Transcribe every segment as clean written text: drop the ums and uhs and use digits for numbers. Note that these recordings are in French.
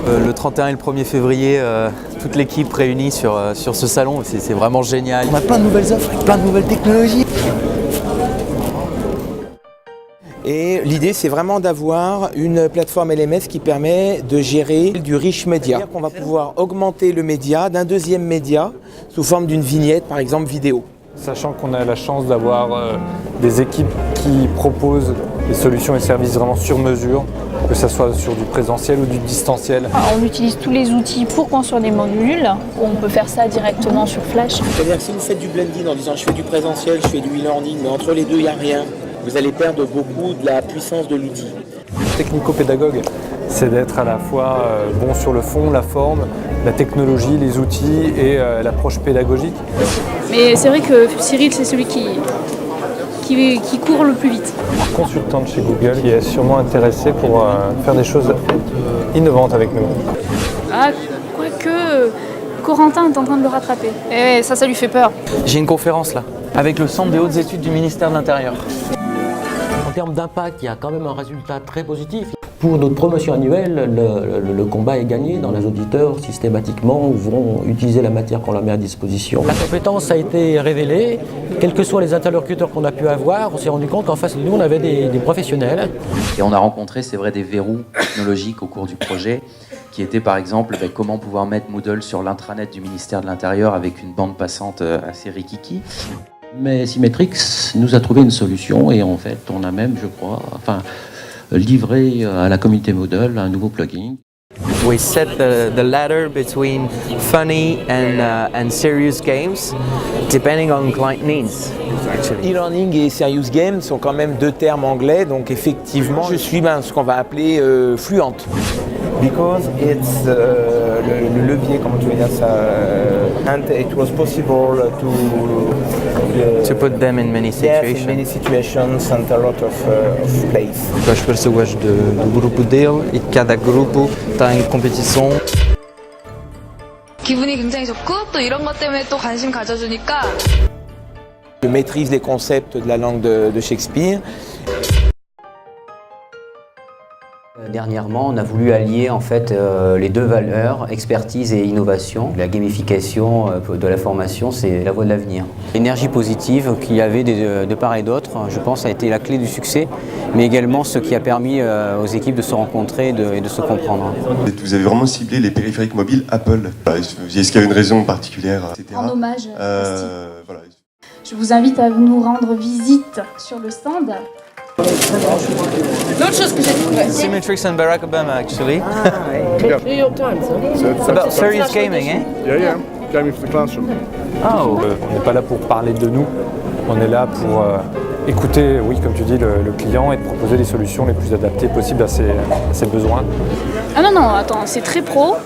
Le 31 et le 1er février, toute l'équipe réunie sur ce salon, c'est vraiment génial. On a plein de nouvelles offres, avec plein de nouvelles technologies. Et l'idée, c'est vraiment d'avoir une plateforme LMS qui permet de gérer du rich media. On va pouvoir augmenter le média d'un deuxième média sous forme d'une vignette, par exemple vidéo. Sachant qu'on a la chance d'avoir des équipes qui proposent des solutions et services vraiment sur mesure, que ce soit sur du présentiel ou du distanciel. On utilise tous les outils pour construire des modules. On peut faire ça directement sur Flash. C'est-à-dire que si vous faites du blending en disant je fais du présentiel, je fais du e-learning, mais entre les deux il n'y a rien, vous allez perdre beaucoup de la puissance de l'outil. Technico-pédagogue, c'est d'être à la fois bon sur le fond, la forme, la technologie, les outils et l'approche pédagogique. Mais c'est vrai que Cyril, c'est celui qui court le plus vite. Consultant de chez Google qui est sûrement intéressé pour faire des choses innovantes avec nous. Ah, quoique Corentin est en train de le rattraper. Et ça lui fait peur. J'ai une conférence là, avec le Centre des hautes études du ministère de l'Intérieur. En termes d'impact, il y a quand même un résultat très positif. Pour notre promotion annuelle, le combat est gagné. Dans les auditeurs, systématiquement, vont utiliser la matière qu'on leur met à disposition. La compétence a été révélée. Quels que soient les interlocuteurs qu'on a pu avoir, on s'est rendu compte qu'en face de nous, on avait des professionnels. Et on a rencontré, c'est vrai, des verrous technologiques au cours du projet, qui étaient par exemple comment pouvoir mettre Moodle sur l'intranet du ministère de l'Intérieur avec une bande passante assez rikiki. Mais Symmetrix nous a trouvé une solution et en fait, on a même, je crois, livré à la communauté Moodle un nouveau plugin. We set the ladder between funny and serious games, depending on client needs. E-learning et serious game sont quand même deux termes anglais, donc effectivement, je suis ce qu'on va appeler fluente. Because it's le levier, comment tu veux dire ça, and it was possible To put them in many situations. Yes, in many situations and a lot of place. As pessoas do grupo dele e cada grupo está em competição. 기분이 굉장히 좋고 또 이런 것 때문에 또 관심 가져주니까. Je maîtrise les concepts de la langue de Shakespeare. Dernièrement, on a voulu allier en fait les deux valeurs, expertise et innovation. La gamification de la formation, c'est la voie de l'avenir. L'énergie positive qu'il y avait de part et d'autre, je pense, a été la clé du succès, mais également ce qui a permis aux équipes de se rencontrer et de se comprendre. Vous avez vraiment ciblé les périphériques mobiles Apple. Est-ce qu'il y a une raison particulière, etc. En hommage. Voilà. Je vous invite à nous rendre visite sur le stand. L'autre chose que j'ai trouvée. Symmetrix and Barack Obama, actually. New York Times, It's about serious gaming, eh? Yeah. Gaming for the classroom. Oh. On n'est pas là pour parler de nous, on est là pour écouter, oui, comme tu dis, le client et de proposer les solutions les plus adaptées possibles à ses besoins. Ah non, attends, c'est très pro.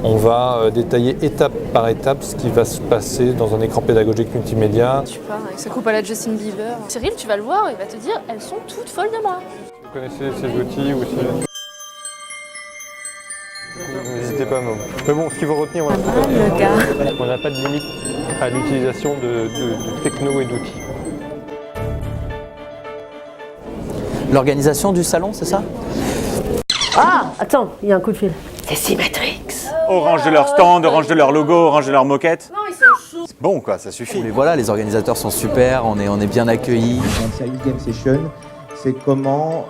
On va détailler étape par étape ce qui va se passer dans un écran pédagogique multimédia. Tu pars avec sa coupe à la Justin Bieber. Cyril, tu vas le voir, il va te dire, elles sont toutes folles de moi. Vous connaissez ces outils aussi? N'hésitez pas à me... Mais bon, ce qu'il faut retenir, on n'a pas de limite à l'utilisation de techno et d'outils. L'organisation du salon, c'est ça? Ah, attends, il y a un coup de fil. C'est Symmetrix. Orange de leur stand, orange de leur logo, orange de leur moquette. Non, ils sont chauds. Bon quoi, ça suffit. Mais voilà, les organisateurs sont super, on est bien accueillis. Serious Game Session, c'est comment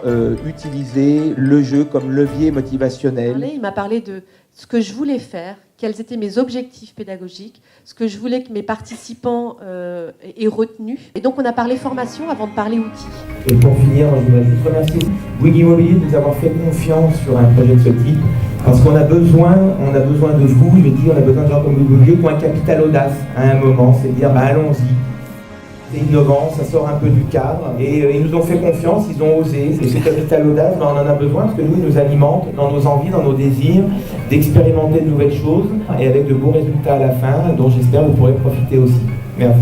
utiliser le jeu comme levier motivationnel. Il m'a parlé de ce que je voulais faire, quels étaient mes objectifs pédagogiques, ce que je voulais que mes participants aient retenu. Et donc on a parlé formation avant de parler outils. Et pour finir, je voudrais juste remercier Bouygues Immobilier de nous avoir fait confiance sur un projet de ce type. Parce qu'on a besoin de vous, je veux dire, on a besoin de gens comme Bouygues pour un capital audace à un moment, c'est de dire allons-y. C'est innovant, ça sort un peu du cadre et ils nous ont fait confiance, ils ont osé. Et ce capital audace, on en a besoin parce que nous, il nous alimente dans nos envies, dans nos désirs d'expérimenter de nouvelles choses et avec de beaux résultats à la fin dont j'espère vous pourrez profiter aussi. Merci.